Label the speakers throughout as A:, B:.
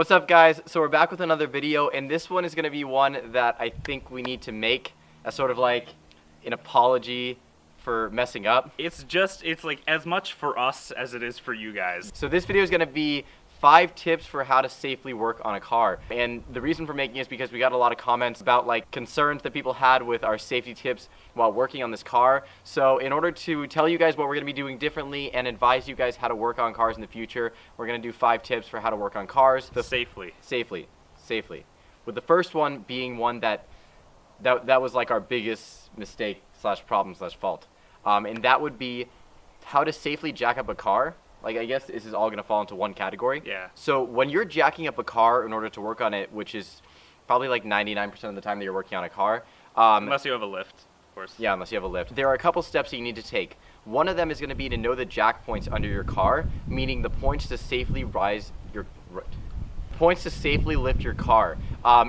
A: What's up, guys? So we're back with another video, and this one is going to be one that I think we need to make as sort of like an apology for messing up.
B: It's like as much for us as it is for you guys.
A: So this video is going to be 5 tips for how to safely work on a car. And the reason for making it is because we got a lot of comments about like concerns that people had with our safety tips while working on this car. So in order to tell you guys what we're going to be doing differently and advise you guys how to work on cars in the future, we're going to do 5 tips for how to work on cars safely. With the first one being one that was like our biggest mistake / problem / fault. And that would be how to safely jack up a car. Like, I guess this is all going to fall into one category.
B: Yeah.
A: So when you're jacking up a car in order to work on it, which is probably like 99% of the time that you're working on a car.
B: Unless you have a lift, of course.
A: Yeah, unless you have a lift. There are a couple steps that you need to take. One of them is going to be to know the jack points under your car, meaning the points to safely lift your car.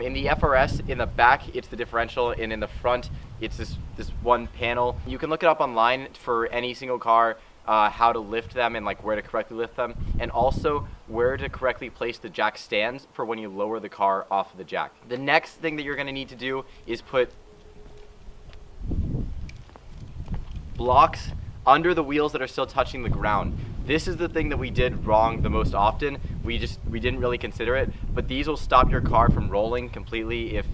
A: In the FRS, in the back, it's the differential, and in the front, it's this one panel. You can look it up online for any single car, how to lift them and like where to correctly lift them, and also where to correctly place the jack stands for when you lower the car off of the jack. The next thing that you're going to need to do is put blocks under the wheels that are still touching the ground. This is the thing that we did wrong the most often. We didn't really consider it, but these will stop your car from rolling completely if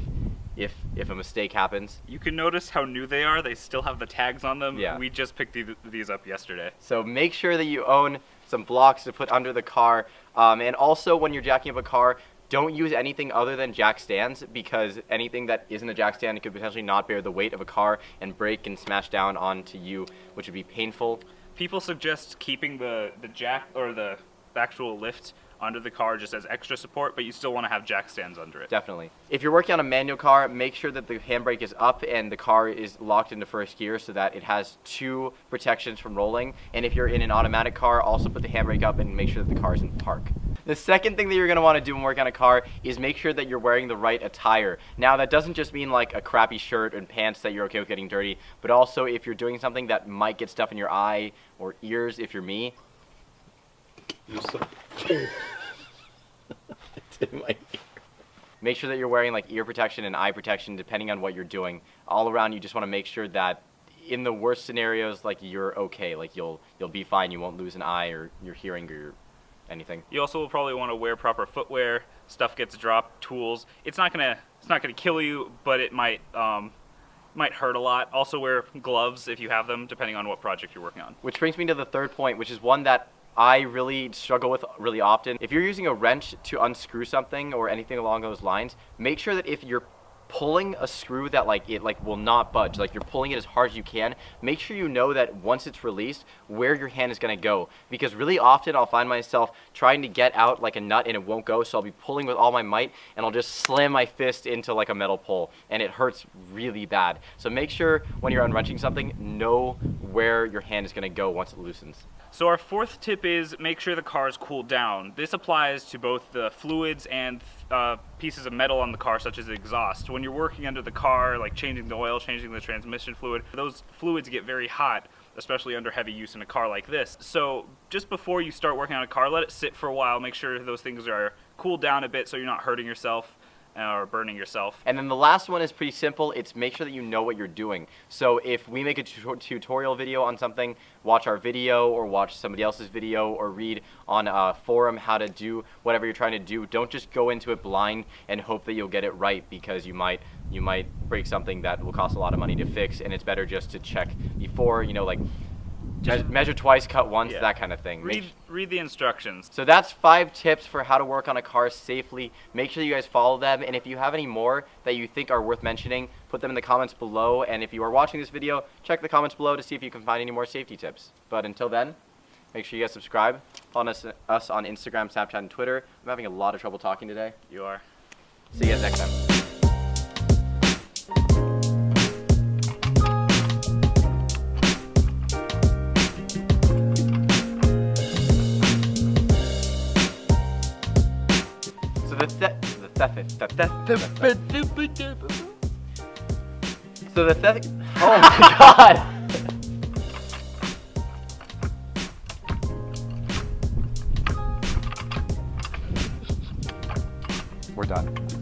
A: a mistake happens.
B: You can notice how new they are. They still have the tags on them.
A: Yeah.
B: We just picked these up yesterday.
A: So make sure that you own some blocks to put under the car. And also when you're jacking up a car, don't use anything other than jack stands, because anything that isn't a jack stand could potentially not bear the weight of a car and break and smash down onto you, which would be painful.
B: People suggest keeping the jack or the actual lift under the car just as extra support, but you still want to have jack stands under it.
A: Definitely. If you're working on a manual car, make sure that the handbrake is up and the car is locked into first gear so that it has 2 protections from rolling. And if you're in an automatic car, also put the handbrake up and make sure that the car is in park. The second thing that you're going to want to do when working on a car is make sure that you're wearing the right attire. Now, that doesn't just mean like a crappy shirt and pants that you're okay with getting dirty, but also if you're doing something that might get stuff in your eye or ears, if you're me. Make sure that you're wearing like ear protection and eye protection depending on what you're doing. All around, you just want to make sure that in the worst scenarios, like you're okay, like you'll be fine. You won't lose an eye or your hearing or your anything.
B: You also will probably want to wear proper footwear. Stuff gets dropped, tools. It's not gonna kill you, but it might hurt a lot. Also wear gloves if you have them, depending on what project you're working on.
A: Which brings me to the third point, which is one that I really struggle with really often. If you're using a wrench to unscrew something or anything along those lines, make sure that if you're pulling a screw that it will not budge, like you're pulling it as hard as you can, make sure you know that once it's released, where your hand is going to go. Because really often I'll find myself trying to get out like a nut and it won't go, so I'll be pulling with all my might and I'll just slam my fist into like a metal pole and it hurts really bad. So make sure when you're unwrenching something, know where your hand is going to go once it loosens.
B: So our fourth tip is make sure the car is cooled down. This applies to both the fluids and pieces of metal on the car, such as the exhaust. When you're working under the car, like changing the oil, changing the transmission fluid, those fluids get very hot, especially under heavy use in a car like this. So just before you start working on a car, let it sit for a while. Make sure those things are cooled down a bit so you're not hurting yourself or burning yourself.
A: And then the last one is pretty simple. It's make sure that you know what you're doing. So if we make a tutorial video on something, watch our video or watch somebody else's video or read on a forum how to do whatever you're trying to do. Don't just go into it blind and hope that you'll get it right, because you might break something that will cost a lot of money to fix, and it's better just to check before, like measure twice, cut once, that kind of thing.
B: Read the instructions.
A: So that's 5 tips for how to work on a car safely. Make sure you guys follow them, and if you have any more that you think are worth mentioning, put them in the comments below. And if you are watching this video, check the comments below to see if you can find any more safety tips. But until then, make sure you guys subscribe. Follow us on Instagram, Snapchat, and Twitter. I'm having a lot of trouble talking today.
B: You are.
A: See you guys next time. Oh my god!
C: we're done.